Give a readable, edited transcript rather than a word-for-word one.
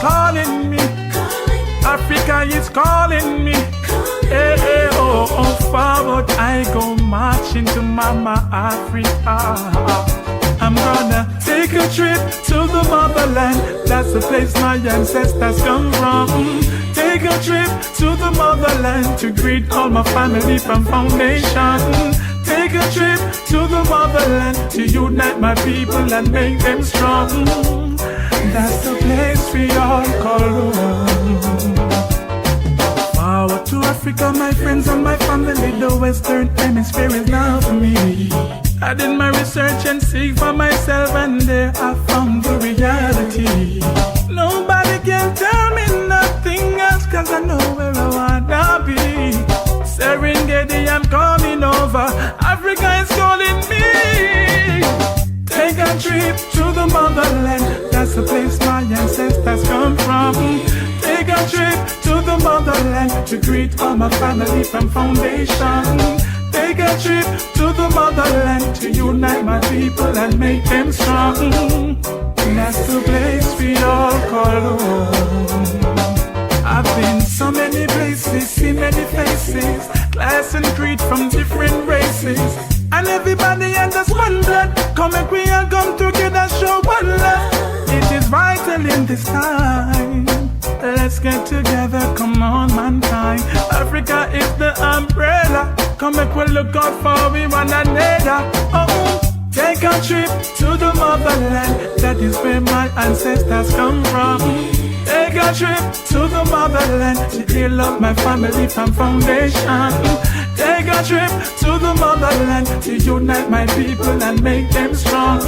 calling me. Africa is calling me. Hey, hey, oh, oh, forward I go marching to Mama Africa. I'm gonna take a trip to the motherland. That's the place my ancestors come from. Take a trip to the motherland to greet all my family from foundation. Take a trip to the motherland to unite my people and make them strong. That's the place we all call home. Forward to Africa, my friends and my family. The Western Hemisphere is now for me. I did my research and seek for myself, and there I found the reality. Nobody can tell me nothing else, cause I know where I wanna be. Serengeti, I'm coming over. Africa is calling me. Take a trip to the motherland. That's the place my ancestors come from. Take a trip to the motherland to greet all my family from foundation. Take a trip to the motherland to unite my people and make them strong. That's the place we all call home. I've been so many places, seen many faces, class and creed from different races, and everybody under one blood. Come and we all come together, show one love. It is vital in this time. Let's get together, come on, mankind. Africa is the umbrella. Come and we look out for we one another. Oh, take a trip to the motherland. That is where my ancestors come from. Take a trip to the motherland to heal up my family from foundation. Take a trip to the motherland to unite my people and make them strong.